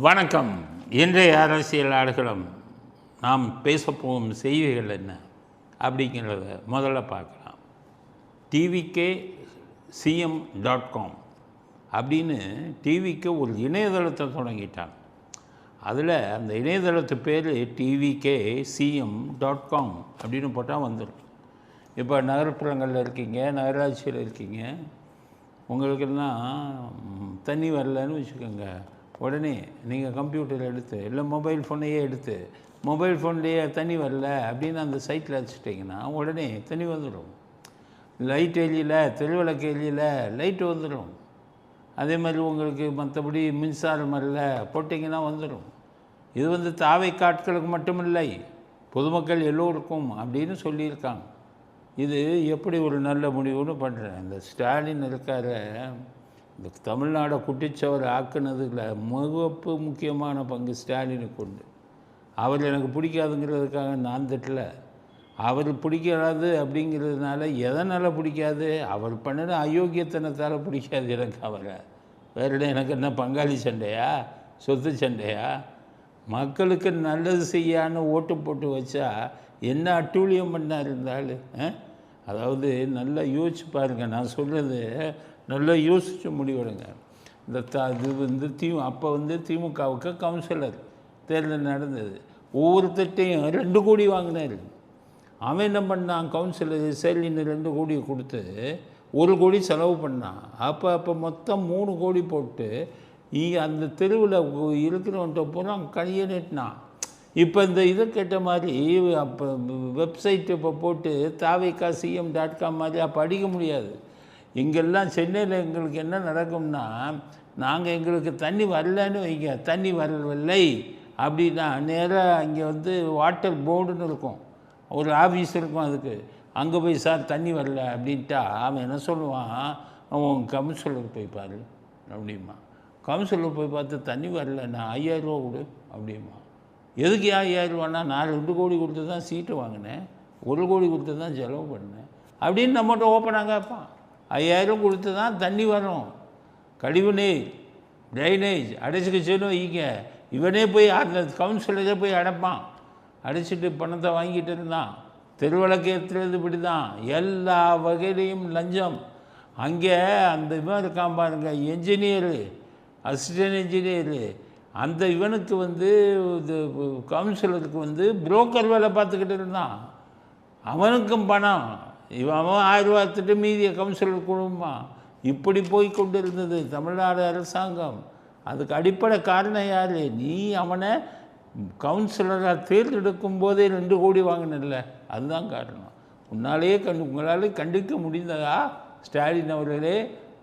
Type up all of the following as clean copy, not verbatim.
வணக்கம். இன்றைய அரசியல் ஆடுகளம் நாம் பேசப்போகும் செய்திகள் என்ன அப்படிங்கிறத முதல்ல பார்க்கலாம். டிவிகே CM.com அப்படின்னு டிவிக்கு ஒரு இணையதளத்தை தொடங்கிட்டாங்க. அதில் அந்த இணையதளத்து பேர் டிவிகே CM.com அப்படின்னு போட்டால் வந்துடும். இப்போ நகர்ப்புறங்களில் இருக்கீங்க, நகராட்சியில் இருக்கீங்க, உங்களுக்கெல்லாம் தண்ணி வரலன்னு வச்சுக்கோங்க. உடனே நீங்கள் கம்ப்யூட்டர் எடுத்து இல்லை மொபைல் ஃபோனையே எடுத்து மொபைல் ஃபோன்லேயே தண்ணி வரல அப்படின்னு அந்த சைட்டில் வச்சுட்டிங்கன்னா உடனே தண்ணி வந்துடும். லைட் எரியல, தெருவிளக்கு எரியல, லைட்டு வந்துடும். அதே மாதிரி உங்களுக்கு மற்றபடி மின்சாரம் வரல போட்டிங்கன்னா வந்துடும். இது தாவைக்கு ஆட்களுக்கு மட்டுமில்லை, பொதுமக்கள் எல்லோருக்கும் அப்படின்னு சொல்லியிருக்காங்க. இது எப்படி ஒரு நல்ல முடிவுன்னு பண்ணுறேன். இந்த ஸ்டாலின் இருக்கார, இந்த தமிழ்நாடை குட்டிச்சவர் ஆக்குனதுல மிகப்பு முக்கியமான பங்கு ஸ்டாலினுக்கு உண்டு. அவர் எனக்கு பிடிக்காதுங்கிறதுக்காக நான் திட்டல. அவர் பிடிக்காது அப்படிங்கிறதுனால எதனால் பிடிக்காது, அவர் பண்ணின அயோக்கியத்தனத்தால் பிடிக்காது எனக்கு அவரை. வேறு எனக்கு என்ன பங்காளி சண்டையா, சொத்து சண்டையா? மக்களுக்கு நல்லது செய்யான்னு ஓட்டு போட்டு வச்சா என்ன அட்டூழியம் பண்ணார் இருந்தாலும். அதாவது நல்லா யோசிச்சு பாருங்கள், நான் சொல்கிறது நல்லா யோசித்து முடிவெடுங்க. இது அப்போ திமுகவுக்கு கவுன்சிலர் தேர்தல் நடந்தது. ஒவ்வொருத்தையும் 2 கோடி வாங்கினார். அவன் என்ன பண்ணான், கவுன்சிலர் சேலின்னு 2 கோடி கொடுத்து 1 கோடி செலவு பண்ணான். அப்போ மொத்தம் 3 கோடி போட்டு அந்த தெருவில் இருக்கிறவன்ட்ட பூரா கையை நீட்டினான். இப்போ இந்த இதை கேட்ட மாதிரி அப்போ வெப்சைட் இப்போ போட்டு தாவைக்கா CM.com மாதிரி அப்போ அடிக்க முடியாது. இங்கெல்லாம் சென்னையில் எங்களுக்கு என்ன நடக்கும்னா, நாங்கள் எங்களுக்கு தண்ணி வரலன்னு வைங்க, தண்ணி வரவில்லை அப்படின்னா நேராக அங்கே வாட்டர் போர்டுன்னு இருக்கும், ஒரு ஆஃபீஸ் இருக்கும். அதுக்கு அங்கே போய் சார் தண்ணி வரல அப்படின்ட்டா அவன் என்ன சொல்லுவான், அவன் கவுன்சிலருக்கு போய் பாரு அப்படிமா. கவுன்சிலர் போய் பார்த்து தண்ணி வரலன்னா 5000 ரூபா கொடு அப்படிமா. எதுக்கு 5000 ரூபான்னா, நான் 2 கோடி கொடுத்து தான் சீட்டு வாங்கினேன், 1 கோடி கொடுத்து தான் செலவு பண்ணேன் அப்படின்னு நம்மகிட்ட ஓப்பனாக கேட்பான். 5000 கொடுத்து தான் தண்ணி வரும். கழிவு நீர், ட்ரைனேஜ் அடைச்சிக்கிச்சுன்னு வைங்க, இவனே போய் அந்த கவுன்சிலரே போய் அடைப்பான். அடைச்சிட்டு பணத்தை வாங்கிட்டு இருந்தான். தெருவிளக்கு ஏற்றுறது இப்படி தான், எல்லா வகையிலையும் லஞ்சம். அங்கே அந்த இவன் இருக்கான் பாருங்க, என்ஜினியரு, அசிஸ்டன்ட் என்ஜினியரு, அந்த இவனுக்கு இது கவுன்சிலருக்கு புரோக்கர் வேலை பார்த்துக்கிட்டு இருந்தான். அவனுக்கும் பணம், அவன் 1000 ரூபா எடுத்துட்டு மீதியை கவுன்சிலர் குடும்பம். இப்படி போய் கொண்டு இருந்தது தமிழ்நாடு அரசாங்கம். அதுக்கு அடிப்படை காரணம் யார், நீ அவனை கவுன்சிலராக தேர்ந்தெடுக்கும் போதே 2 கோடி வாங்கினில்ல, அதுதான் காரணம். உங்களால் கண்டிக்க முடிந்ததா ஸ்டாலின் அவர்களே?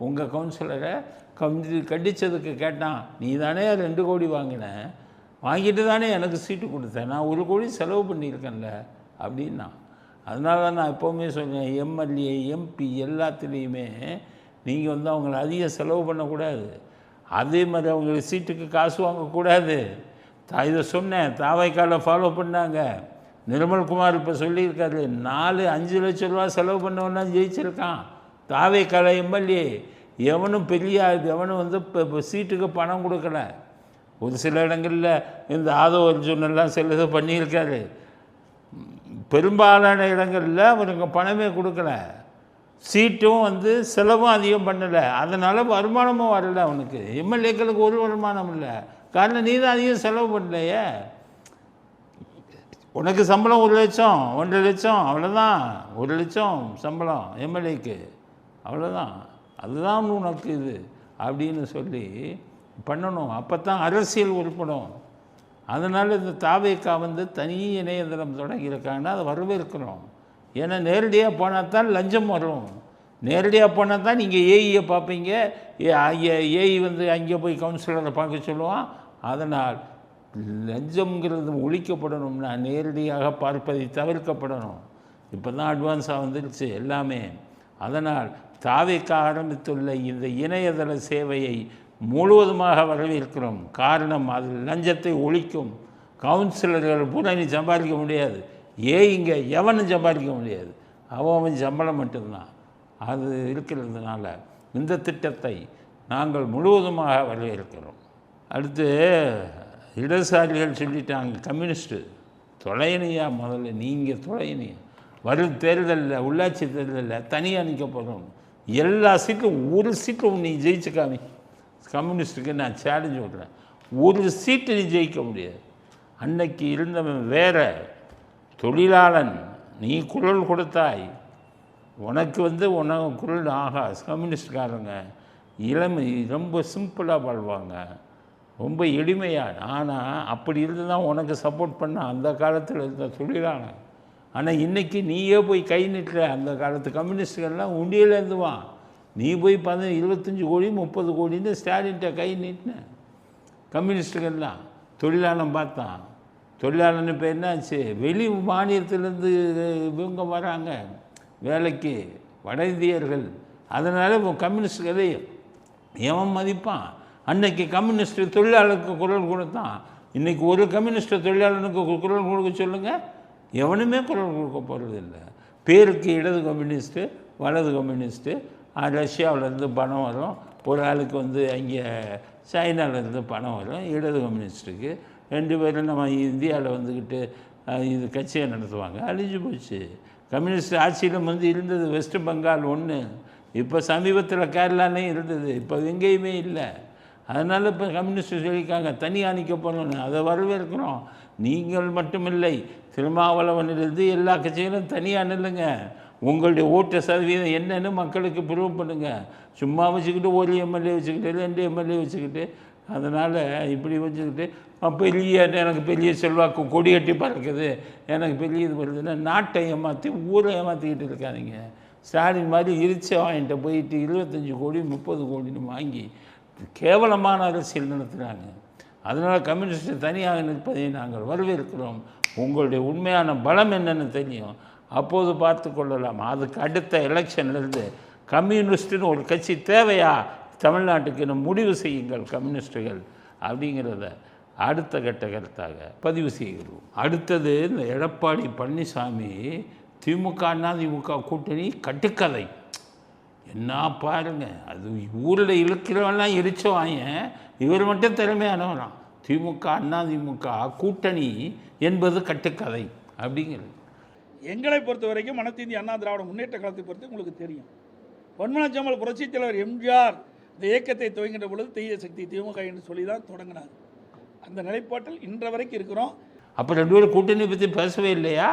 உங்கள் கவுன்சிலரை கண்டித்ததுக்கு கேட்டான், நீ தானே 2 கோடி வாங்கினேன், வாங்கிட்டு தானே எனக்கு சீட்டு கொடுத்தேன், நான் 1 கோடி செலவு பண்ணியிருக்கேன்ல அப்படின்னா. அதனால தான் நான் எப்போவுமே சொன்னேன், எம்எல்ஏ MP எல்லாத்துலேயுமே நீங்கள் அவங்கள அதிகம் செலவு பண்ணக்கூடாது. அதே மாதிரி அவங்களுக்கு சீட்டுக்கு காசு வாங்கக்கூடாது. இதை சொன்னேன், தாவைக்கால ஃபாலோ பண்ணாங்க. நிர்மல்குமார் இப்போ சொல்லியிருக்காரு, 4-5 லட்சம் ரூபா செலவு பண்ணவன்னா ஜெயிச்சிருக்கான் தாவைக்கால எம்எல்ஏ. எவனும் எவனும் இப்போ சீட்டுக்கு பணம் கொடுக்கல. ஒரு சில இடங்களில் இந்த ஆதவ அர்ஜுனெல்லாம் சிலது பண்ணியிருக்காரு. பெரும்பாலான இடங்களில் அவனுக்கு பணமே கொடுக்கல, சீட்டும் செலவும் அதிகம் பண்ணலை. அதனால் வருமானமும் வரலை அவனுக்கு. எம்எல்ஏக்களுக்கு ஒரு வருமானம் இல்லை. காரணம், நீ தான் அதிகம் செலவு பண்ணலையே. உனக்கு சம்பளம் 1 லட்சம் 1.5 லட்சம், அவ்வளோதான். 1 லட்சம் சம்பளம் எம்எல்ஏக்கு, அவ்வளோதான். அதுதான் உனக்கு இது அப்படின்னு சொல்லி பண்ணணும். அப்போ தான் அரசியல் உருப்படும். அதனால் இந்த தாவேக்கா தனி இணையதளம் தொடங்கியிருக்காங்கன்னா அதை வரவேற்கிறோம். ஏன்னா நேரடியாக போனால் தான் லஞ்சம் வரும். நேரடியாக போனால் தான் நீங்கள் ஏஇயை பார்ப்பீங்க. ஏஇ அங்கே போய் கவுன்சிலரை பார்க்க சொல்லுவான். அதனால் லஞ்சம்ங்கிறது ஒழிக்கப்படணும்னா நேரடியாக பார்ப்பதை தவிர்க்கப்படணும். இப்போ தான் அட்வான்ஸாக வந்துருச்சு எல்லாமே. அதனால் தாவேக்கா ஆரம்பித்துள்ள இந்த இணையதள சேவையை முழுவதுமாக வரவேற்கிறோம். காரணம், அது லஞ்சத்தை ஒழிக்கும். கவுன்சிலர்கள் பூரா நீ சம்பாதிக்க முடியாது, இங்கே எவனும் சம்பாதிக்க முடியாது, அவன் சம்பளம் மட்டும்தான். அது இருக்கிறதுனால இந்த திட்டத்தை நாங்கள் முழுவதுமாக வரவேற்கிறோம். அடுத்து இடதுசாரிகள் சொல்லிட்டாங்க, கம்யூனிஸ்ட்டு தொலையணையா, முதல்ல நீங்கள் தொலையணையா, வரும் தேர்தலில் உள்ளாட்சி தேர்தலில் தனியாக நிற்க போகிறோம், எல்லா சீட்டும் ஒரு சீட்டும் நீ ஜெயிச்சுக்காமி. கம்யூனிஸ்ட்டுக்கு நான் சேலஞ்சு விட்றேன், ஒரு சீட்டு நீ ஜெயிக்க முடியாது. அன்னைக்கு இருந்தவன் வேற தொழிலாளன், நீ குரல் கொடுத்தாய், உனக்கு உனக்கு குரல் ஆகா. கம்யூனிஸ்ட்காரங்க இளமை ரொம்ப சிம்பிளாக வாழ்வாங்க, ரொம்ப எளிமையாக. ஆனால் அப்படி இருந்து தான் உனக்கு சப்போர்ட் பண்ண அந்த காலத்தில் இருந்த தொழிலாளன். ஆனால் இன்றைக்கி நீயே போய் கை நிட்டுற. அந்த காலத்து கம்யூனிஸ்டுகள்லாம் உண்டியிலேருந்துவான், நீ போய் 25 கோடி 30 கோடின்னு ஸ்டாலின்கிட்ட கை நீட்டின. கம்யூனிஸ்டுகள்லாம் தொழிலாளன் பார்த்தான். தொழிலாளன் இப்போ என்னாச்சு, வெளி மாநிலத்திலேருந்து இவங்க வராங்க வேலைக்கு, வட இந்தியர்கள். அதனால் இப்போ கம்யூனிஸ்டுகளே எவன் மதிப்பான்? அன்னைக்கு கம்யூனிஸ்ட் தொழிலாளருக்கு குரல் கொடுத்தான். இன்றைக்கி ஒரு கம்யூனிஸ்ட் தொழிலாளனுக்கு குரல் கொடுக்க சொல்லுங்கள், எவனுமே குரல் கொடுக்க போகிறதில்லை. பேருக்கு இடது கம்யூனிஸ்ட்டு வலது கம்யூனிஸ்ட்டு. ரஷ்யாவிலேருந்து பணம் வரும், ஒரு ஆளுக்கு அங்கே சைனாவிலேருந்து பணம் வரும். இடது கம்யூனிஸ்ட்டுக்கு 2 பேரும் நம்ம இந்தியாவில் வந்துக்கிட்டு இது கட்சியை நடத்துவாங்க. அழிஞ்சு போச்சு. கம்யூனிஸ்ட் ஆட்சியில் இருந்தது வெஸ்ட் பெங்கால் ஒன்று, இப்போ சமீபத்தில் கேரளானே இருந்தது, இப்போ எங்கேயுமே இல்லை. அதனால் இப்போ கம்யூனிஸ்ட் சொல்லியிருக்காங்க தனியாக நிற்க போகணுன்னு. அதை வரவேற்கிறோம். நீங்கள் மட்டுமில்லை, திருமாவளவனிலிருந்து எல்லா கட்சிகளும் தனியாக நில்லுங்க. உங்களுடைய ஓட்டு சதவீதம் என்னன்னு மக்களுக்கு ப்ரூவ் பண்ணுங்கள். சும்மா வச்சுக்கிட்டு ஒரு எம்எல்ஏ வச்சுக்கிட்டு 2 எம்எல்ஏ வச்சுக்கிட்டு, அதனால் இப்படி வச்சுக்கிட்டு பெரிய எனக்கு பெரிய செல்வாக்கு கொடி கட்டி பறக்குது, எனக்கு பெரிய இது வருதுன்னா நாட்டை ஏமாற்றி ஊரை ஏமாற்றிக்கிட்டு இருக்காதிங்க. ஸ்டாலின் மாதிரி இரிச்ச வாங்கிட்ட போயிட்டு 25 கோடி 30 கோடின்னு வாங்கி கேவலமான அரசியல் நடத்துகிறாங்க. அதனால் கம்யூனிஸ்ட் தனியாக நிற்பதை நாங்கள் வரவேற்கிறோம். உங்களுடைய உண்மையான பலம் என்னென்னு தெரியும், அப்போது பார்த்து கொள்ளலாம். அதுக்கு அடுத்த எலெக்ஷன்லேருந்து கம்யூனிஸ்ட்டுன்னு ஒரு கட்சி தேவையா தமிழ்நாட்டுக்கு முடிவு செய்யுங்கள் கம்யூனிஸ்ட்டுகள் அப்படிங்கிறத அடுத்த கட்ட கருத்தாக பதிவு செய்கிறோம். அடுத்தது இந்த எடப்பாடி பழனிசாமி திமுக அதிமுக கூட்டணி கட்டுக்கதை என்ன பாருங்க. அது ஊரில் இழுக்கிறவெல்லாம் எரிச்சவாங்க, இவர் மட்டும் திறமையானவராம். திமுக அதிமுக கூட்டணி என்பது கட்டுக்கதை அப்படிங்கிறது. எங்களை பொறுத்த வரைக்கும் அனைத்து இந்திய அண்ணா திராவிட முன்னேற்ற கழகத்தை பொறுத்து உங்களுக்கு தெரியும், பொன்மனச்சம்பல் புரட்சித் தலைவர் எம்ஜிஆர் இந்த இயக்கத்தை துவங்கின்ற பொழுது தீய சக்தி திமுக என்று சொல்லி தான் தொடங்கினார். அந்த நிலைப்பாட்டில் இன்ற வரைக்கும் இருக்கிறோம். அப்போ 2 பேரும் கூட்டணி பற்றி பேசவே இல்லையா?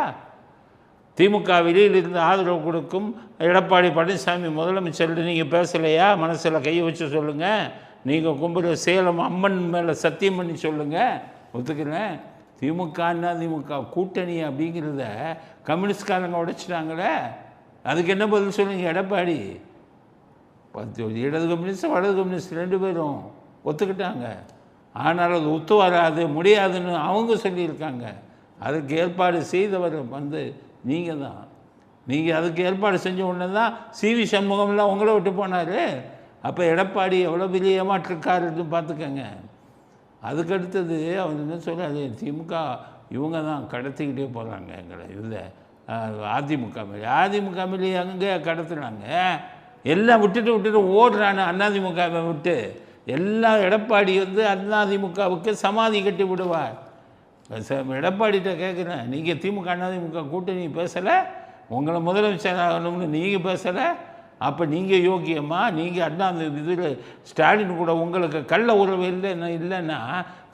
திமுக வெளியில் இருந்து ஆதரவு கொடுக்கும் எடப்பாடி பழனிசாமி முதலமைச்சர் நீங்கள் பேசலையா? மனசில் கையை வச்சு சொல்லுங்கள். நீங்கள் கும்புற சேலம் அம்மன் மேலே சத்தியம் பண்ணி சொல்லுங்கள், ஒத்துக்கிறேன். திமுக அதிமுக கூட்டணி அப்படிங்கிறத கம்யூனிஸ்ட்காரங்க உடைச்சிட்டாங்களே, அதுக்கு என்ன பதில் சொல்லுங்கள் எடப்பாடி? இடது கம்யூனிஸ்ட் வலது கம்யூனிஸ்ட் 2 பேரும் ஒத்துக்கிட்டாங்க. ஆனால் அது ஒத்து வராது முடியாதுன்னு அவங்க சொல்லியிருக்காங்க. அதுக்கு ஏற்பாடு செய்தவர் நீங்கள் தான். நீங்கள் அதுக்கு ஏற்பாடு செஞ்ச உடனே தான் CV சண்முகம்லாம் உங்களை விட்டு போனார். அப்போ எடப்பாடி எவ்வளோ பெரிய ஏமாற்றிருக்காருன்னு பார்த்துக்கங்க. அதுக்கடுத்தது அவர் என்ன சொல்கிறாரு, திமுக இவங்க தான் கடத்திக்கிட்டே போகிறாங்க எங்களை இதில் அதிமுக மேலே அங்கே கடத்துனாங்க. எல்லாம் விட்டுட்டு ஓடுறான்னு அதிமுகவை விட்டு எல்லாம். எடப்பாடி அதிமுகவுக்கு சமாதி கட்டி விடுவார். எடப்பாடிகிட்ட கேட்குறேன், நீங்கள் திமுக அதிமுக கூட்டணி பேசலை, உங்களை முதலமைச்சர் ஆகணும்னு நீங்கள் பேசலை, அப்போ நீங்கள் யோக்கியமா? நீங்கள் அந்த இதில் ஸ்டாலின் கூட உங்களுக்கு கள்ள உறவு இல்லைன்னா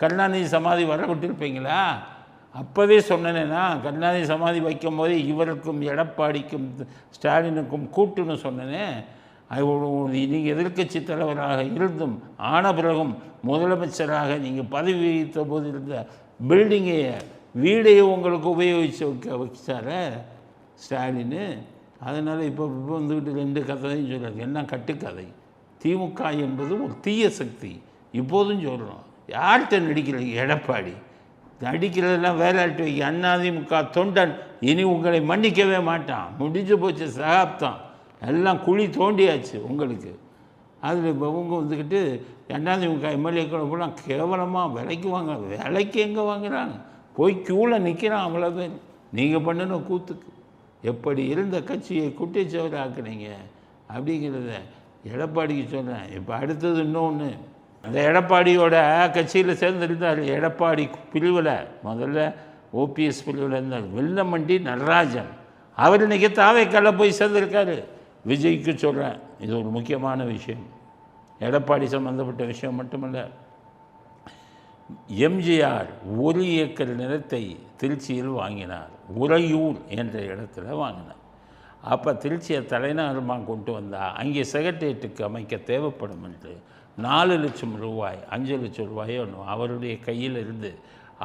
கருணாநிதி சமாதி வர விட்டுருப்பீங்களா? அப்போவே சொன்னேன்னா கருணாநிதி சமாதி வைக்கும் போதே இவருக்கும் எடப்பாடிக்கும் ஸ்டாலினுக்கும் கூட்டுன்னு சொன்னேனே. நீங்கள் எதிர்க்கட்சி தலைவராக இருந்தும் ஆன பிறகும் முதலமைச்சராக நீங்கள் பதவி வகித்த போது இருந்த பில்டிங்கை வீடையே உங்களுக்கு உபயோகித்து வச்சார ஸ்டாலின். அதனால் இப்போ வந்துக்கிட்டு 2 கதையும் சொல்கிறாங்க. என்ன கட்டுக்கதை? திமுக என்பது ஒரு தீய சக்தி. இப்போதும் சொல்கிறோம். யார்கிட்ட நடிக்கிறீங்க? எடப்பாடி நடிக்கிறதெல்லாம் வேலையாட்டு வைக்க. அதிமுக தொண்டன் இனி உங்களை மன்னிக்கவே மாட்டான். முடிஞ்சு போச்சு, சகாப்தம் எல்லாம் குழி தோண்டியாச்சு உங்களுக்கு. அதில் இப்போ அவங்க வந்துக்கிட்டு அதிமுக எம்எல்ஏக்களை கூட கேவலமாக விலைக்கு வாங்க. விலைக்கு எங்கே வாங்குகிறாங்க? போய் க்யூவில் நிற்கிறான் அவ்வளோ பேர். நீங்கள் பண்ணின கூத்துக்கு எப்படி இருந்த கட்சியை குட்டிச்சவரை ஆக்குனீங்க அப்படிங்கிறத எடப்பாடிக்கு சொல்கிறேன். இப்போ அடுத்தது இன்னொன்று, அந்த எடப்பாடியோட கட்சியில் சேர்ந்திருந்தார். எடப்பாடி பிரிவில் முதல்ல ஓபிஎஸ் பிரிவில் இருந்தார் வெல்லமண்டி நடராஜன். அவர் இன்றைக்கி தாவேக்கால போய் சேர்ந்திருக்காரு. விஜய்க்கு சொல்கிறேன், இது ஒரு முக்கியமான விஷயம். எடப்பாடி சம்மந்தப்பட்ட விஷயம் மட்டுமல்ல, எம்ஜிஆர் 1 ஏக்கர் நிலத்தை திருச்சியில் வாங்கினார். உறையூர் என்ற இடத்துல வாங்கினார். அப்போ திருச்சியை தலைநகரமாக கொண்டு வந்தால் அங்கே செக்ரட்டேரியட்டுக்கு அமைக்க தேவைப்படும் என்று 4 லட்சம் ரூபாய் 5 லட்சம் ரூபாயோ அவருடைய கையில் இருந்து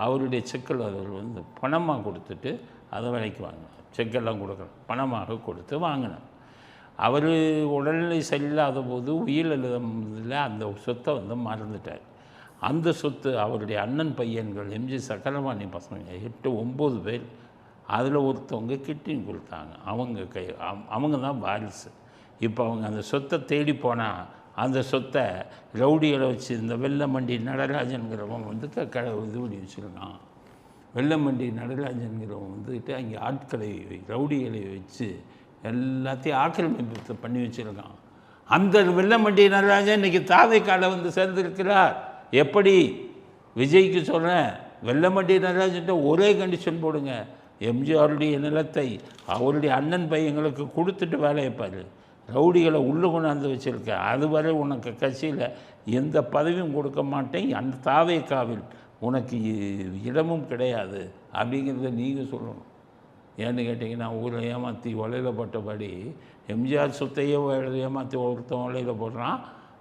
அவருடைய செக்கில் அவர் வந்து பணமாக கொடுத்துட்டு அதை விலைக்கு வாங்கினார். செக்கெல்லாம் கொடுக்கல, பணமாக கொடுத்து வாங்கினார். அவர் உடல்நிலை சரியில்லாத போது உயிரிழந்ததில் அந்த சொத்தை வந்து மறந்துட்டார். அந்த சொத்து அவருடைய அண்ணன் பையன்கள் எம்ஜி சக்கரவாணி பசங்க 8-9 பேர், அதில் ஒருத்தவங்க கிட்னி கொடுத்தாங்க. அவங்க தான் வாரிசு. இப்போ அவங்க அந்த சொத்தை தேடி போனால் அந்த சொத்தை ரவுடிகளை வச்சு இந்த வெல்லமண்டி நடராஜன்கிறவன் வந்து இது பண்ணி வச்சுருக்கான். வெல்லமண்டி நடராஜன்கிறவன் வந்துட்டு அங்கே ஆட்களை ரவுடிகளை வச்சு எல்லாத்தையும் ஆக்கிரமிப்பு பண்ணி வச்சுருக்கான். அந்த வெல்லமண்டி நடராஜன் இன்றைக்கி தாவேக்கால வந்து சேர்ந்திருக்கிறார். எப்படி? விஜய்க்கு சொல்கிறேன், வெல்லமண்டி நடராஜன்ட்ட ஒரே கண்டிஷன் போடுங்க, எம்ஜிஆருடைய நிலத்தை அவருடைய அண்ணன் பையங்களுக்கு கொடுத்துட்டு வேலையப்பார். ரவுடிகளை உள்ளே கொண்டாந்து வச்சுருக்க, அதுவரை உனக்கு கட்சியில் எந்த பதவியும் கொடுக்க மாட்டேன், அந்த தாவேக்காவில் உனக்கு இடமும் கிடையாது அப்படிங்கிறத நீங்கள் சொல்லணும். ஏன்னு கேட்டிங்கன்னா, ஊரை ஏமாற்றி வலையில் போட்டபடி எம்ஜிஆர் சொத்தையே ஏமாற்றி ஒருத்தன் வலையில் போடுறான்,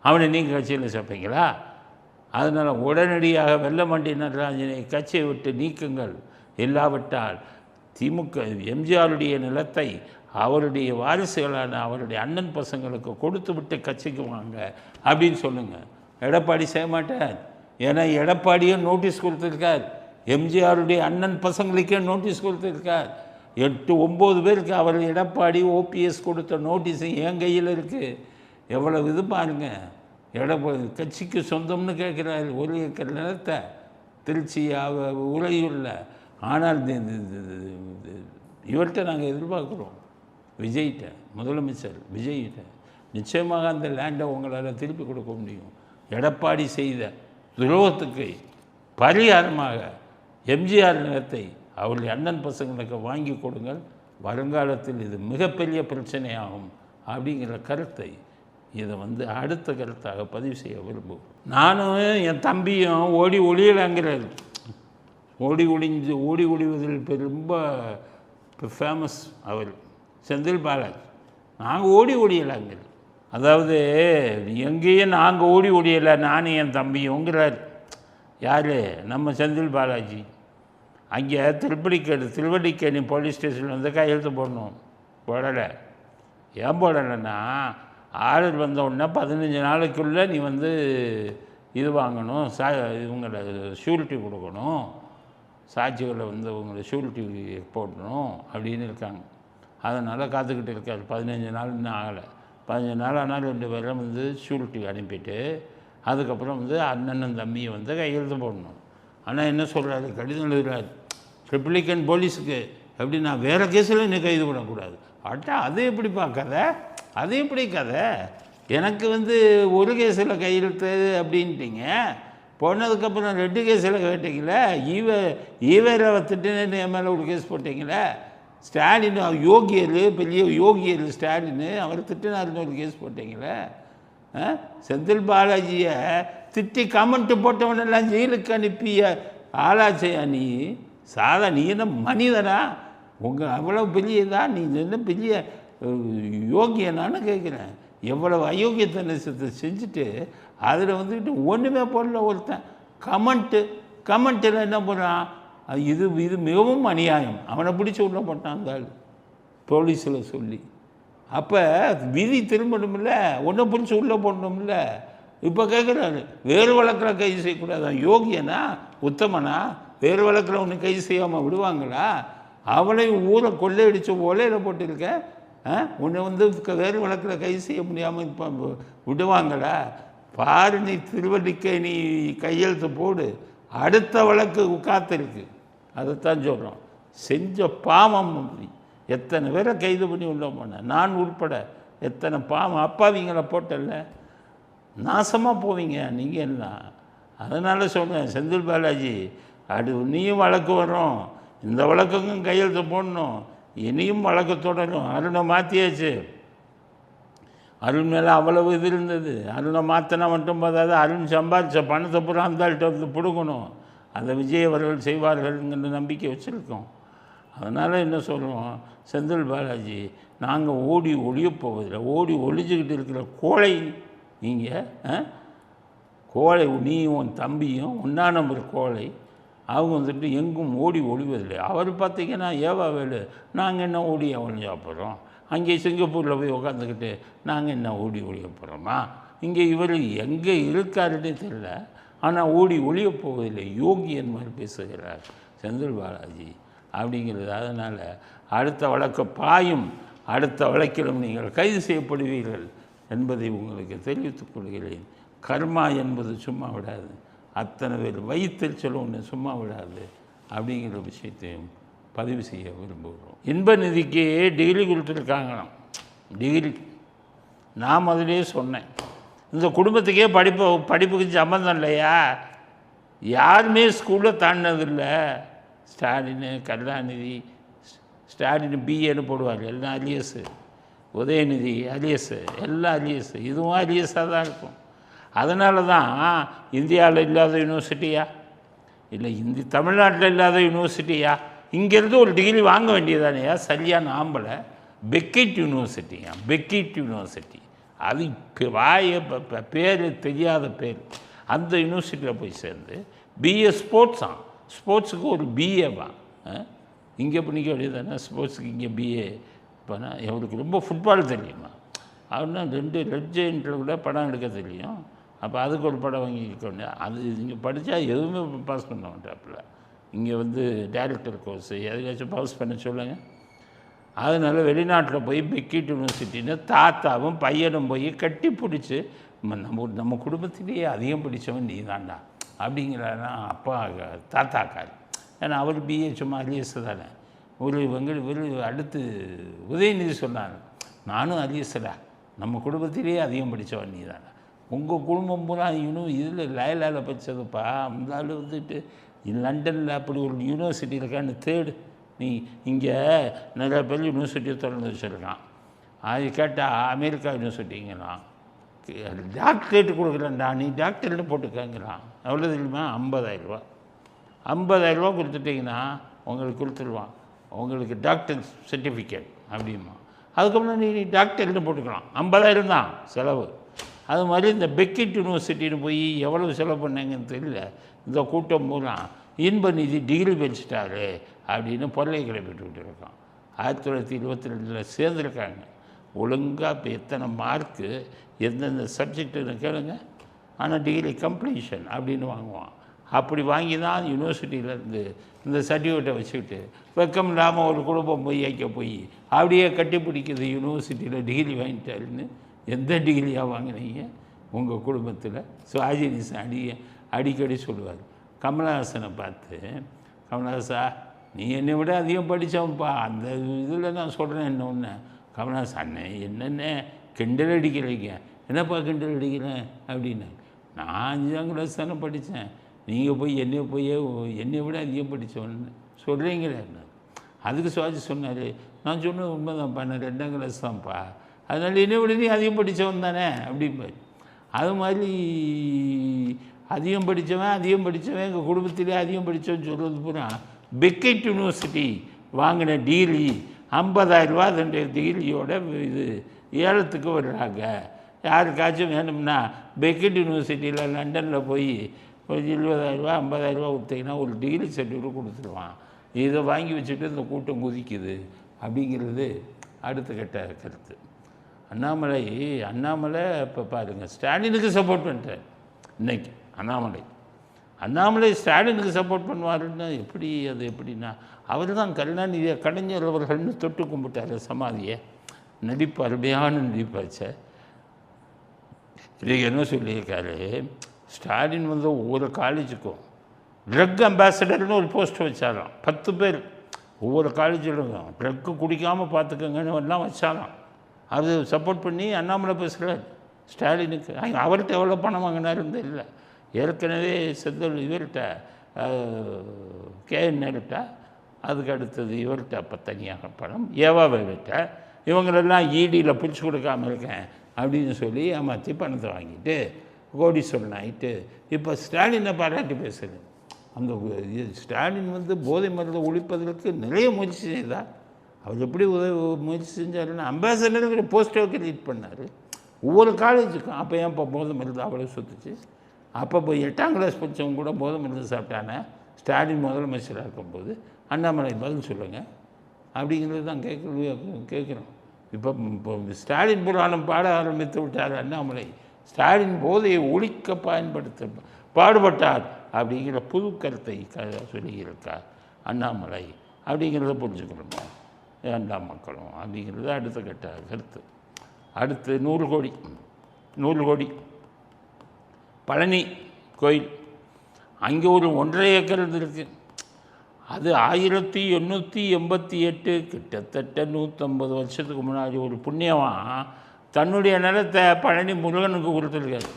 அவனை நீங்கள் கட்சியில் சேர்ப்பீங்களா? அதனால் உடனடியாக வெல்லமண்டி நடராஜனை கட்சியை விட்டு நீக்குங்கள். இல்லாவிட்டால் திமுக எம்ஜிஆருடைய நிலத்தை அவருடைய வாரிசுகளான அவருடைய அண்ணன் பசங்களுக்கு கொடுத்து விட்டு கட்சிக்கு வாங்க அப்படின்னு சொல்லுங்கள். எடப்பாடி செய்ய மாட்டார். ஏன்னா எடப்பாடியும் நோட்டீஸ் கொடுத்துருக்கார், எம்ஜிஆருடைய அண்ணன் பசங்களுக்கே நோட்டீஸ் கொடுத்துருக்கார். 8-9 பேருக்கு அவர் எடப்பாடி ஓபிஎஸ் கொடுத்த நோட்டீஸு என் கையில் இருக்குது. எவ்வளவு இது பாருங்கள். கட்சிக்கு சொந்தம்னு கேட்குறாரு 1 ஏக்கர் நிலத்தை திருச்சி உறையூரில். ஆனால் இவர்கிட்ட நாங்கள் எதிர்பார்க்குறோம், விஜய்கிட்ட, முதலமைச்சர் விஜய்கிட்ட நிச்சயமாக அந்த லேண்டை உங்களால் திருப்பி கொடுக்க முடியும். எடப்பாடி செய்த துரோகத்துக்கு பரிகாரமாக எம்ஜிஆர் நிலத்தை அவருடைய அண்ணன் பசங்களுக்கு வாங்கி கொடுங்கள். வருங்காலத்தில் இது மிகப்பெரிய பிரச்சனையாகும் அப்படிங்கிற கருத்தை இதை வந்து அடுத்த கருத்தாக பதிவு செய்ய விரும்புவோம். நானும் என் தம்பியும் ஓடி ஒளியலாங்கிறார். ஓடி ஒளிவதில் ரொம்ப ஃபேமஸ் அவர் செந்தில் பாலாஜி. நாங்கள் ஒளியலாங்கிற, அதாவது எங்கேயும் நாங்கள் ஒளியலை, நானும் என் தம்பியுங்கிறார். யார்? நம்ம செந்தில் பாலாஜி. அங்கே திருவல்லிக்கேணி போலீஸ் ஸ்டேஷனில் வந்து கையெழுத்து போடணும், போடலை. ஏன் போடலைன்னா, ஆர்டர் வந்த உடனே 15 நாளைக்குள்ளே நீ வந்து இது வாங்கணும், இவங்களை ஷூரிட்டி கொடுக்கணும், சாட்சிகளை வந்து உங்களை ஷூரிட்டி போடணும் அப்படின்னு இருக்காங்க. அதனால் காத்துக்கிட்டு இருக்கார். 15 நாள் இன்னும் ஆகலை. 15 நாள் ஆனால் 2 பேரும் வந்து ஷூரிட்டி அனுப்பிட்டு அதுக்கப்புறம் வந்து அண்ணன் தம்பியை வந்து கையெழுத்து போடணும். ஆனால் என்ன சொல்கிறாரு, கடிதம் எழுதுகிறார் ரிப்பப்ளிக்கன் போலீஸுக்கு. எப்படி, நான் வேறு கேஸில் இன்னும் கைது பண்ணக்கூடாது. அது எப்படிப்பா கதை? அது எப்படி கதை? எனக்கு வந்து 1 கேஸில் கையெழுத்து அப்படின்ட்டிங்க, போனதுக்கப்புறம் 2 கேஸில் கேட்டிங்களே, ஈவேரை திட்டுன்னு என் மேலே 1 கேஸ் போட்டிங்களே, ஸ்டாலின் யோகியர், பெரிய யோகியர் ஸ்டாலின், அவர் திட்டினாருன்னு 1 கேஸ் போட்டிங்களே, செந்தில் பாலாஜியை திட்டி கமெண்ட்டு போட்டவனெல்லாம் ஜெயிலுக்கு அனுப்பிய ஆளாச்சையா நீ? நீ என்ன மனிதனா? அவ்வளோ பெரியதா? நீ என்ன பெரிய யோகியனான்னு கேட்குறேன். எவ்வளவு அயோக்கியத்தனத்தை செஞ்சுட்டு அதில் வந்துக்கிட்டு ஒன்றுமே போடல ஒருத்தன். கமெண்ட்டில் என்ன பண்ணுறான்? இது மிகவும் அநியாயம். அவனை பிடிச்சி உள்ள போட்டான் அந்த ஆள் போலீஸில் சொல்லி. அப்போ விதி திரும்பணும்ல, ஒன்றை பிடிச்சி உள்ளே போடணும்ல. இப்போ கேட்குறாரு, வேறு வழக்கில் கைது செய்யக்கூடாது. யோகியனா, உத்தமனா? வேறு வழக்கில் ஒன்று கைது செய்யாமல் விடுவாங்களா? அவளையும் ஊரை கொள்ளையடித்த ஒலையில் போட்டிருக்க, உன்னை வந்து வேறு வழக்கில் கைது செய்ய முடியாமல் இப்போ விடுவாங்களா? பாரு, நீ திருவல்லிக்கேணி கையெழுத்து போடு, அடுத்த வழக்கு காத்திருக்கு. அதைத்தான் சொல்கிறோம். செஞ்ச பாவம் எத்தனை பேரை கைது பண்ணி உள்ள போனேன், நான் உட்பட எத்தனை பாவம் அப்பாவிங்களை போட்டல. நாசமாக போவீங்க நீங்கள் எல்லாம். அதனால் சொல்கிறேன் செந்தில் பாலாஜி, நீயும் வழக்கு வரும், இந்த வழக்குக்கும் கையெழுத்து போடணும், இனியும் வழக்கு தொடரும். அருணை மாற்றியாச்சு, அருண் மேலே அவ்வளவு இது இருந்தது. அருணை மாற்றினா மட்டும் போதாது, அருண் சம்பாதிச்ச பணத்தை பூரா அந்த ஆள்கிட்ட வந்து பிடுங்கணும். அதை விஜய் அவர்கள் செய்வார்கள்ங்கிற நம்பிக்கை வச்சுருக்கோம். அதனால் என்ன சொல்லுவோம், செந்தில் பாலாஜி, நாங்கள் ஓடி ஒளியப் போவதில்லை. ஓடி ஒளிஞ்சிக்கிட்டு இருக்கிற கோழை நீங்கள், கோழை, நீ உன் தம்பியும் ஒன்றா நம்பர் கோழை. அவங்க வந்துட்டு எங்கும் ஓடி ஒளிவதில்லை. அவர் பார்த்திங்கன்னா ஏவா வேலு, நாங்கள் என்ன ஓடி ஒளிஞ்சா போகிறோம், அங்கே சிங்கப்பூரில் போய் உட்காந்துக்கிட்டு நாங்கள் என்ன ஓடி ஒளிய போகிறோமா? இங்கே இவர் எங்கே இருக்காருன்னே தெரியல, ஆனால் ஓடி ஒளிய போவதில்லை. யோகியன் மாதிரி பேசுகிறார் செந்தில் பாலாஜி அப்படிங்கிறது. அதனால் அடுத்த வழக்கு பாயும், அடுத்த வழக்கிலும் நீங்கள் கைது செய்யப்படுவீர்கள் என்பதை உங்களுக்கு தெரிவித்துக் கொள்கிறேன். கர்மா என்பது சும்மா விடாது, அத்தனை பேர் வயிற்றுச்சல் ஒன்று சும்மா விடாது அப்படிங்கிற விஷயத்தையும் பதிவு செய்ய விரும்புகிறோம். இன்ப நிதிக்கு டிகிரி கொடுத்துருக்காங்களாம். டிகிரி நான் முதலே சொன்னேன், இந்த குடும்பத்துக்கே படிப்புக்கு சம்மந்தம் இல்லையா? யாருமே ஸ்கூலில் தாண்டினதில்லை. ஸ்டாலின், கருணாநிதி, ஸ்டாலின் பிஏன்னு போடுவார், எல்லாம் அலியஸு. உதயநிதி அலியஸு, எல்லாம் அலியஸு. இதுவும் அலியஸாக தான் இருக்கும். அதனால தான் இந்தியாவில் இல்லாத யூனிவர்சிட்டியா, இல்லை தமிழ்நாட்டில் இல்லாத யூனிவர்சிட்டியா, இங்கேருந்து ஒரு டிகிரி வாங்க வேண்டியதானேயா? சரியான ஆம்பளை. பெக்கிட் யூனிவர்சிட்டியா, பெக்கிட் யூனிவர்சிட்டி. அது பேர் தெரியாத பேர். அந்த யூனிவர்சிட்டியில் போய் சேர்ந்து பிஏ ஸ்போர்ட்ஸாம், ஸ்போர்ட்ஸுக்கு ஒரு பிஏவா இங்கே பண்ணிக்க வேண்டியதானே? ஸ்போர்ட்ஸுக்கு இங்கே பிஏ பண்ணால் எவருக்கு ரொம்ப ஃபுட்பால் தெரியுமா? அவனா 2 ரெட் ஜெயின்ட்டில் கூட படம் எடுக்க தெரியும். அப்போ அதுக்கு ஒரு படம் வாங்கிக்கொண்டு அது இங்கே படித்தா எதுவுமே பாஸ் பண்ண மாட்டாப்புல. இங்கே வந்து டைரக்டர் கோர்ஸ் எதுக்காச்சும் பாஸ் பண்ண சொல்லுங்கள். அதனால் வெளிநாட்டில் போய் பெக்கிட் யூனிவர்சிட்டின்னு தாத்தாவும் பையனும் போய் கட்டி பிடிச்சி, நம்ம குடும்பத்திலேயே அதிகம் பிடிச்சவன் நீ தாண்டா அப்படிங்கிறானா அப்பா தாத்தாக்கார். ஏன்னா அவர் பிஏ சும்மா அலியஸ் தானே. அடுத்து உதயநிதி சொன்னார், நானும் அலியஸ்டா, நம்ம குடும்பத்திலேயே அதிகம் படித்தவன் நீ தானே. உங்கள் குடும்பம் பூரா இதில் லயலாவில் படித்ததுப்பா. அந்த ஆள் வந்துட்டு லண்டனில் அப்படி ஒரு யூனிவர்சிட்டி இருக்கான்னு தேடு. நீ இங்கே நிறைய பேர் யூனிவர்சிட்டியை திறந்து வச்சுருக்கான். அது கேட்டால் அமெரிக்கா யூனிவர்சிட்டிங்களாம். டாக்டரேட்டு கொடுக்குறேன்டா, நீ டாக்டர்கிட்ட போட்டுக்கங்கிறான். எவ்வளோ தெரியுமா? 50,000 ரூபா. 50,000 ரூபா கொடுத்துட்டிங்கன்னா உங்களுக்கு கொடுத்துருவான், உங்களுக்கு டாக்டர் சர்டிஃபிகேட் அப்படிமா. அதுக்கப்புறம் நீ டாக்டர்கிட்ட போட்டுக்கலாம். 50,000 தான் செலவு. அது மாதிரி இந்த பெக்கிட் யூனிவர்சிட்டின்னு போய் எவ்வளவு செலவு பண்ணாங்கன்னு தெரியல. இந்த கூட்டம் பூரா இன்ப நிதி டிகிரி பெஞ்சிட்டாரு அப்படின்னு பொருளை கிளப்பிட்டு இருக்கான். 1922 சேர்ந்துருக்காங்க. ஒழுங்காக இப்போ எத்தனை மார்க்கு எந்தெந்த சப்ஜெக்டுன்னு கேளுங்க. ஆனால் டிகிரி கம்ப்ளீஷன் அப்படின்னு வாங்குவான். அப்படி வாங்கி தான் யூனிவர்சிட்டியிலேருந்து இந்த சர்டிஃபிகேட்டை வச்சுக்கிட்டு வெக்கம் இல்லாமல் ஒரு குடும்பம் போய் வைக்க போய் அப்படியே கட்டி பிடிக்குது. யூனிவர்சிட்டியில் டிகிரி வாங்கிட்டாருன்னு எந்த டிகிரியாக வாங்கினீங்க உங்கள் குடும்பத்தில்? சுவாஜினிசன் அடிக்கடி சொல்லுவார். கமலஹாசனை பார்த்து, கமலஹாசா நீ என்னை விட அதிகம் படித்தவன்ப்பா, அந்த இதில் நான் சொல்கிறேன் என்ன ஒன்று. கமலஹாசன் அண்ணே என்னென்ன கிண்டல் அடிக்கிறீங்க, என்னப்பா கிண்டல் அடிக்கிறேன் அப்படின்னு. நான் 5ஆம் கிளாஸ் தானே படித்தேன், நீங்கள் போய் என்னை விட அதிகம் படித்தவன்னு சொல்கிறீங்களே. அதுக்கு சுவாஜி சொன்னார், நான் சொன்னது உண்மைதான்ப்பா, நான் 2ஆம் கிளாஸ் தான்ப்பா, அதனால் என்னை விட நீ அதிகம் படித்தவன் தானே அப்படிம்பார். அது மாதிரி அதிகம் படித்தவன் எங்கள் குடும்பத்திலே அதிகம் படித்தவன் சொல்கிறது பூரா பெக்கிட் யூனிவர்சிட்டி வாங்கின டிகிரி 50,000 ரூபா. 2 டிகிரியோட இது ஏலத்துக்கு வர்றாங்க. யாருக்காச்சும் வேணும்னா பெக்கிட் யூனிவர்சிட்டியில் லண்டனில் போய் ஒரு 20,000 ரூபா 50,000 ரூபா கொடுத்தீங்கன்னா ஒரு டிகிரி சர்டிஃபிகேட் கொடுத்துருவான். இதை வாங்கி வச்சுட்டு இந்த கூட்டம் குதிக்குது அப்படிங்கிறது அடுத்த கட்ட கருத்து. அண்ணாமலை இப்போ பாருங்கள், ஸ்டாலினுக்கு சப்போர்ட் பண்ணிட்டார். இன்றைக்கி அண்ணாமலை ஸ்டாலினுக்கு சப்போர்ட் பண்ணுவாருன்னா எப்படி? அது எப்படின்னா, அவர் தான் கருணாநிதியை கலைஞர் அவர்கள்னு தொட்டு கும்பிட்டார் சமாதியை. நடிப்பு அருமையான நடிப்பாச்ச. இன்றைக்கி என்ன சொல்லியிருக்காரு, ஸ்டாலின் வந்து ஒவ்வொரு காலேஜுக்கும் ட்ரக் அம்பாசடர்னு ஒரு போஸ்ட் வச்சாராம். 10 பேர் ஒவ்வொரு காலேஜிலும் ட்ரக்கு குடிக்காமல் பார்த்துக்கங்கன்னு எல்லாம் வச்சாராம். அது சப்போர்ட் பண்ணி அண்ணாமலை பேசுகிறார். ஸ்டாலினுக்கு. அவர்கிட்ட எவ்வளோ பணம் வாங்கினாருன்னு இல்லை. ஏற்கனவே செந்தில் இவர்கிட்ட KN அதுக்கு அடுத்தது இவர்கிட்ட அப்போ தனியாக பணம் ஏவாவிட்ட இவங்களெல்லாம் ஈடியில் பிடிச்சி கொடுக்காமல் இருக்கேன் அப்படின்னு சொல்லி ஏமாற்றி பணத்தை வாங்கிட்டு கோடீஸ்வரன் ஆகிட்டு இப்போ ஸ்டாலினை பாராட்டி பேசுது. அந்த ஸ்டாலின் போதை மருந்தை ஒழிப்பதற்கு நிறைய முயற்சி செய்தார். அவர் எப்படி முயற்சி செஞ்சாருன்னா அம்பாசடருங்கிற போஸ்டர் கிரியேட் பண்ணார் ஒவ்வொரு காலேஜுக்கும். அப்போ ஏன் இப்போ போதை மருந்து அவ்வளோ சுற்றுச்சு? அப்போ போய் 8ஆம் கிளாஸ் படித்தவங்க கூட போதை மருந்து சாப்பிட்டானே ஸ்டாலின் முதலமைச்சராக இருக்கும்போது. அண்ணாமலை பதில் சொல்லுங்கள் அப்படிங்கிறது தான் கேட்குறோம். இப்போ ஸ்டாலின் புராணம் பாட ஆரம்பித்து விட்டார் அண்ணாமலை. ஸ்டாலின் போதையை ஒழிக்க பாடுபட்டார் அப்படிங்கிற புது கருத்தை சொல்லியிருக்கார் அண்ணாமலை அப்படிங்கிறத புரிஞ்சுக்கணுமா எல்லா மக்களும் அப்படிங்கிறது அடுத்த கட்ட கருத்து. அடுத்து 100 கோடி பழனி கோயில் அங்கே ஒரு 1.5 ஏக்கர் இருக்குது. அது 1888 கிட்டத்தட்ட 150 வருஷத்துக்கு முன்னாடி ஒரு புண்ணியமாக தன்னுடைய நிலத்தை பழனி முருகனுக்கு கொடுத்துருக்காரு.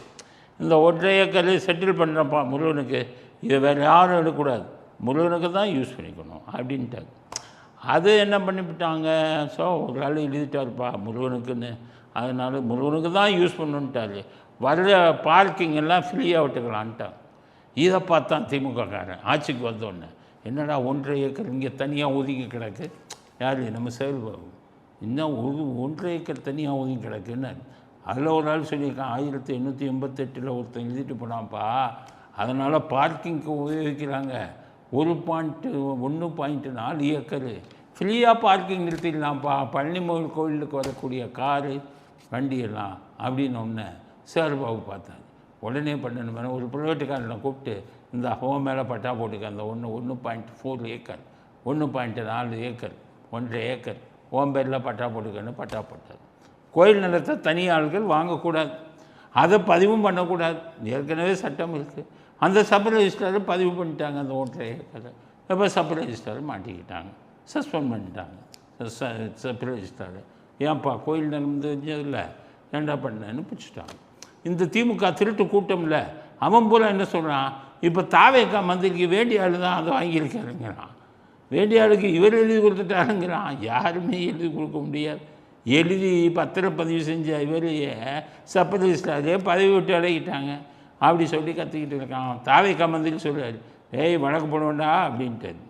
இந்த 1.5 ஏக்கர் செட்டில் பண்ணுறப்பா முருகனுக்கு, இதை வேறு யாரும் எடுக்கக்கூடாது, முருகனுக்கு தான் யூஸ் பண்ணிக்கணும் அப்படின்ட்டாங்க. அது என்ன பண்ணிவிட்டாங்க, ஸோ ஒரு ஆள் எழுதிட்டாருப்பா முருகனுக்குன்னு, அதனால் முருகனுக்கு தான் யூஸ் பண்ணணுன்ட்டாரு. வர்ற பார்க்கிங் எல்லாம் ஃப்ரீயாக விட்டுக்கலான்ட்டாங்க. இதை பார்த்தான் திமுககாரன் ஆட்சிக்கு வந்தோடனே, என்னடா 1.5 ஏக்கர் இங்கே தனியாக ஒதுங்கி கிடக்கு, யார் நம்ம செயல்பாடு இன்னும் 1.5 ஏக்கர் தனியாக ஒதுங்கி கிடக்குன்னு. அதில் ஒரு ஆள் சொல்லியிருக்கான் 1888 ஒருத்தன் எழுதிட்டு போனான்ப்பா, அதனால் பார்க்கிங்க்கு உபயோகிக்கிறாங்க 1.4 ஏக்கர் ஃப்ரீயாக பார்க்கிங் நிறுத்திடலாம்ப்பா பழனி கோயிலுக்கு வரக்கூடிய காரு வண்டியெல்லாம் அப்படின்னு ஒன்று சேர்பாபு பார்த்தாங்க. உடனே பண்ணணும் ஒரு ப்ரைவேட்டுக்காரனை கூப்பிட்டு இந்த ஹோம் மேலே பட்டா போட்டுக்க, அந்த 1.4 ஏக்கர் 1.4 ஏக்கர் 1.5 ஏக்கர் ஹோம் பேரில் பட்டா போட்டுக்கன்னு பட்டா போட்டார். கோயில் நிலத்தை தனி ஆள்கள் வாங்கக்கூடாது, அதை பதிவும் பண்ணக்கூடாது, ஏற்கனவே சட்டம் இருக்குது. அந்த சப் ரெஜிஸ்டரை பதிவு பண்ணிட்டாங்க அந்த 1.5 ஏக்கரை. இப்போ சப் ரெஜிஸ்டரை மாட்டிக்கிட்டாங்க, சஸ்பெண்ட் பண்ணிட்டாங்க சப் ரெஜிஸ்டரை. ஏன்ப்பா கோயில் நிலம் தெரிஞ்சதில்லை ஏண்டா பண்ணேன்னு பிடிச்சிட்டாங்க. இந்த திமுக திருட்டு கூட்டமில்ல, அவன் போல என்ன சொல்கிறான், இப்போ தாவேக்கா மந்திரிக்கு வேண்டிய ஆள் தான் அதை வாங்கியிருக்காருங்கிறான். வேண்டிய ஆளுக்கு இவர் எழுதி கொடுத்துட்டாருங்கிறான். யாருமே எழுதி கொடுக்க முடியாது. எழுதி பத்திரப்பதிவு செஞ்ச இவரையே சப் ரெஜிஸ்டரே பதவி விட்டு அடைக்கிட்டாங்க அப்படி சொல்லி கற்றுக்கிட்டு இருக்கான். தாவேக்கா மந்திரி சொல்கிறார், ஏய் வழக்கு போடுவேண்டா அப்படின்ட்டாரு.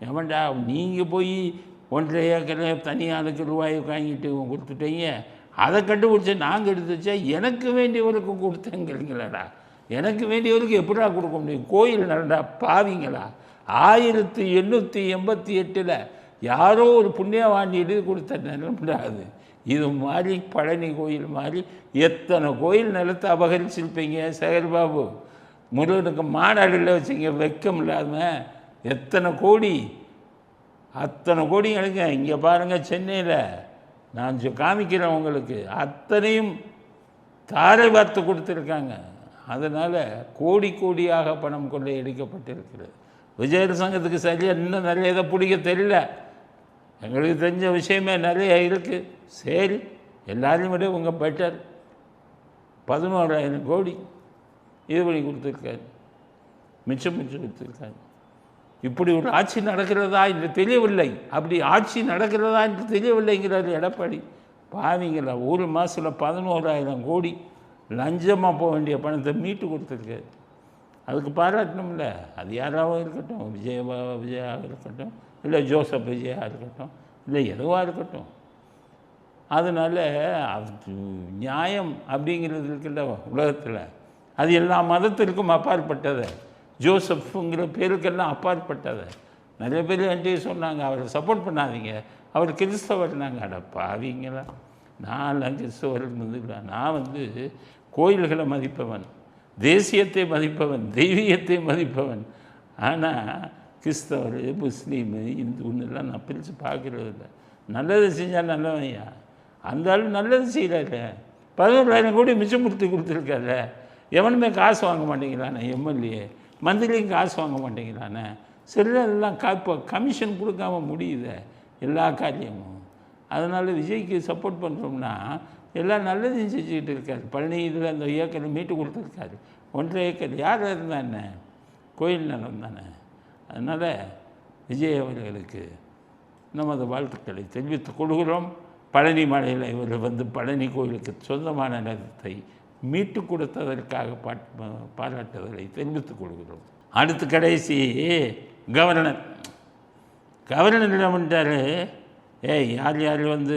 எவன்டா நீங்கள் போய் 1.5 ஏக்கர் தனியாளுக்கு ரூபாய் வாங்கிட்டு கொடுத்துட்டீங்க, அதை கண்டுபிடிச்ச நாங்கள் எடுத்து வச்சா எனக்கு வேண்டியவருக்கு கொடுத்தேங்கிறீங்களா? எனக்கு வேண்டியவருக்கு எப்படா கொடுக்க முடியும்? கோயில் நடந்தா பாவிங்களா? 1888 யாரோ ஒரு புண்ணியவாண்டி எழுதி கொடுத்த நிலம்டாது. இது மாதிரி பழனி கோயில் மாதிரி எத்தனை கோயில் நிலத்தை அபகரிச்சிருப்பீங்க சேகர்பாபு. முருகனுக்கு மாநாடுல வச்சிங்க வெக்கம் இல்லாமல் எத்தனை கோடி, அத்தனை கோடி எனக்கு இங்கே பாருங்கள் சென்னையில் நான் காமிக்கிறேன் உங்களுக்கு, அத்தனையும் தாரை பார்த்து கொடுத்துருக்காங்க. அதனால் கோடியாக பணம் கொள்ளை எடுக்கப்பட்டிருக்கிறது. விஜயர் சங்கத்துக்கு சரியாக இன்னும் நிறைய இதை பிடிக்க தெரியல, எங்களுக்கு தெரிஞ்ச விஷயமே நிறைய இருக்குது. சரி எல்லாரையும் விட உங்கள் பெட்டர் 11,000 கோடி இது பண்ணி கொடுத்துருக்காரு, மிச்சம் கொடுத்துருக்காரு. இப்படி ஒரு ஆட்சி நடக்கிறதா என்று தெரியவில்லை, அப்படி ஆட்சி நடக்கிறதா என்று தெரியவில்லைங்கிறார் எடப்பாடி. பாவிங்களா, ஒரு மாதத்தில் 11,000 கோடி லஞ்சமாக போக வேண்டிய பணத்தை மீட்டு கொடுத்துருக்காரு. அதுக்கு பாராட்டணும்ல. அது யாராவது இருக்கட்டும், விஜயாக இருக்கட்டும், இல்லை ஜோசப் விஜயாக இருக்கட்டும், இல்லை எதுவாக இருக்கட்டும். அதனால் அது நியாயம் அப்படிங்கிறது இருக்குல்ல உலகத்தில், அது எல்லா மதத்திற்கும் அப்பாற்பட்டதை, ஜோசப்புங்கிற பேருக்கெல்லாம் அப்பாற்பட்டதை. நிறைய பேர் என்கிட்ட சொன்னாங்க அவரை சப்போர்ட் பண்ணாதீங்க, அவர் கிறிஸ்தவர்னாங்க. அட பாவிங்களா, நான்லாம் கிறிஸ்தவர் இல்லை. நான் கோயில்களை மதிப்பவன், தேசியத்தை மதிப்பவன், தெய்வீகத்தை மதிப்பவன். ஆனால் கிறிஸ்தவர் முஸ்லீமு இந்துன்னெல்லாம் நான் பிரித்து பார்க்குறது இல்லை. நல்லது செஞ்சால் நல்லவையா, அந்த ஆள் நல்லது செய்யல. 11,000 கோடி மிச்சம் கொடுத்துருக்காரு. எவனுமே காசு வாங்க மாட்டேங்கிறானே, எம்எல்ஏ மந்திரியும் காசு வாங்க மாட்டேங்கிறானே. சிலரெல்லாம் கமிஷன் கொடுக்காம முடியுது எல்லா காரியமும். அதனால் விஜய்க்கு சப்போர்ட் பண்ணுறோம்னா எல்லாம் நல்லதையும் செஞ்சுக்கிட்டு இருக்காரு. பழனி இதில் அந்த ஏக்கரை மீட்டு கொடுத்துருக்காரு. 1.5 ஏக்கர் யார் இருந்தா என்ன, கோயில் நிலம் தானே. அதனால் விஜய் அவர்களுக்கு நமது வாழ்த்துக்களை தெரிவித்துக் கொள்கிறோம். பழனி மலையில் இவர் வந்து பழனி கோயிலுக்கு சொந்தமான நிலத்தை மீட்டு கொடுத்ததற்காக பாராட்டுதலை தெரிவித்துக் கொள்கிறோம். அடுத்து கடைசி கவர்னர் என்ன பண்ணிட்டாரு, யார் யார் வந்து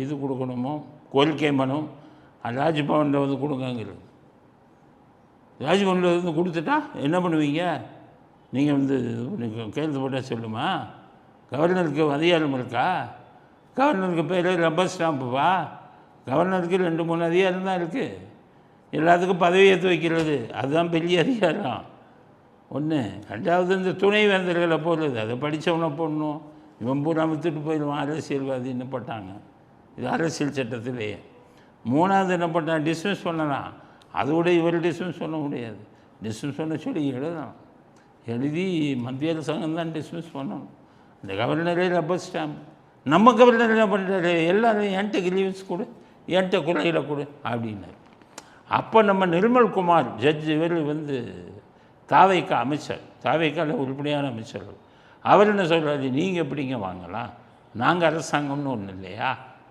இது கொடுக்கணுமோ கோரிக்கை மனு ராஜ்பவனில் வந்து கொடுங்கங்கிறது. ராஜ்பவனில் வந்து கொடுத்துட்டா என்ன பண்ணுவீங்க நீங்கள்? வந்து கையெழுத்து போட்டால் சொல்லுமா? கவர்னருக்கு அதிகாரம் இருக்கா? கவர்னருக்கு பேர் ரப்பர் ஸ்டாம்புவா? கவர்னருக்கு 2-3 அதிகாரம் தான் இருக்குது. எல்லாத்துக்கும் பதவி ஏற்று வைக்கிறது அதுதான் பெரிய அதிகாரம். ஒன்று. 2வது இந்த துணைவேந்தர்களை போடுறது, அதை படித்தவனை போடணும். இவன் பூரா வித்துட்டு போயிடுவான், அரசியல்வாதின்னு போட்டாங்க. இது அரசியல் சட்டத்திலேயே. 3வது என்ன பண்ணான், டிஸ்மிஸ் பண்ணலாம். அதோட இவர் டிஸ்மிஸ் பண்ண முடியாது. டிஸ்மிஸ் பண்ண சொல்லி எழுதலாம். எழுதி மத்திய அரசாங்கம் தான் டிஸ்மிஸ் பண்ணணும். இந்த கவர்னரே ரப்பர் ஸ்டாம்ப். நம்ம கவர்னர் என்ன பண்ணுறாரு, எல்லோரும் என்கிட்ட கிரீவன்ஸ் கொடு, என்கிட்ட குறையில் கொடு அப்படின்னாரு. அப்போ நம்ம நிர்மல்குமார் ஜட்ஜ் இவர் வந்து தாவைக்கா அமைச்சர், தாவைக்கால உருப்படியான அமைச்சர்கள், அவர் என்ன சொல்கிறாரு, நீங்கள் எப்படிங்க வாங்கலாம், நாங்கள் அரசாங்கம்னு ஒன்று இல்லையா,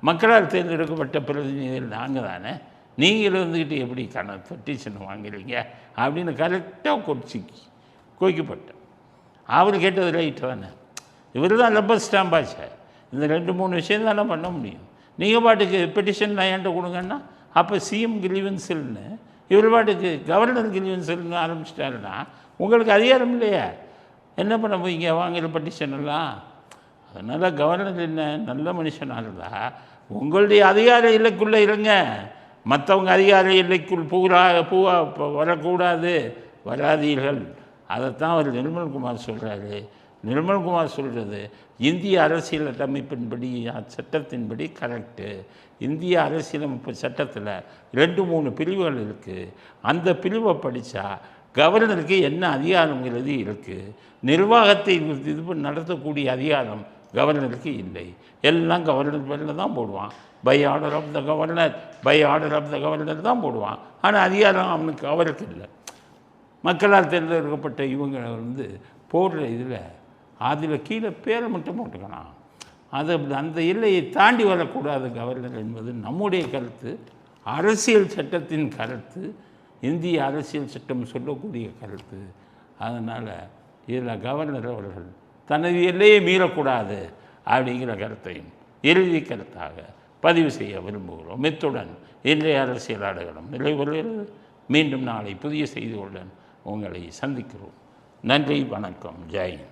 மக்களால் தேர்ந்தெடுக்கப்பட்ட பிரதிநிதிகள் நாங்கள் தானே, நீங்கள் இருந்துக்கிட்டு எப்படி பெட்டிஷன் வாங்குறீங்க அப்படின்னு கரெக்டாக கோய்க்கப்பட்டேன். அவர் கேட்டது ரைட்டு தானே, இவர் தான் ரப்பர் ஸ்டாம்பாச்சே. இந்த 2-3 விஷயம் தானே பண்ண முடியும். நீங்கள் பாட்டுக்கு பெட்டிஷன் நான் என்கிட்ட கொடுங்கன்னா அப்போ சிஎம் கிரீவன்ஸில்னு இவர் பாட்டுக்கு கவர்னர் கிரீவன்ஸில்னு ஆரம்பிச்சிட்டாருன்னா உங்களுக்கு அதிகாரம் இல்லையா, என்ன பண்ண போய்ங்க வாங்குகிற பெட்டிஷன் எல்லாம். அதனால் கவர்னர் என்ன நல்ல மனுஷனாக இருந்தால் உங்களுடைய அதிகார எல்லைக்குள்ளே இருங்க, மற்றவங்க அதிகார எல்லைக்குள் வரக்கூடாது, வராதீர்கள். அதைத்தான் அவர் நிர்மல்குமார் சொல்கிறாரு. நிர்மல்குமார் சொல்கிறது இந்திய அரசியல் அமைப்பின்படி சட்டத்தின்படி கரெக்டு. இந்திய அரசியலமைப்பு சட்டத்தில் 2-3 பிரிவுகள் இருக்குது. அந்த பிரிவை படித்தா கவர்னருக்கு என்ன அதிகாரங்கிறது இருக்குது. நிர்வாகத்தை இது நடத்தக்கூடிய அதிகாரம் கவர்னருக்கு இல்லை. எல்லாம் கவர்னர் பேரில் தான் போடுவான். By order of the governor, by order of the governor தான் போடுவான். ஆனால் அதிகாரம் அவருக்கு இல்லை. மக்களால் தேர்ந்தெடுக்கப்பட்ட இவங்க வந்து போடுற இதில் அதில் கீழே பேரை மட்டும் போட்டுக்கணும். அது அந்த எல்லையை தாண்டி வரக்கூடாது கவர்னர் என்பது நம்முடைய கருத்து, அரசியல் சட்டத்தின் கருத்து, இந்திய அரசியல் சட்டம் சொல்லக்கூடிய கருத்து. அதனால் இதில் கவர்னர் அவர்கள் தனது எல்லையை மீறக்கூடாது அப்படிங்கிற கருத்தையும் இறுதி கருத்தாக பதிவு செய்ய விரும்புகிறோம். இத்துடன் இன்றைய அரசியல் ஆடுகளம் நிறைவுறுகிறது. மீண்டும் நாளை புதிய செய்திகளுடன் உங்களை சந்திக்கிறோம். நன்றி, வணக்கம், ஜெய் ஹிந்த்.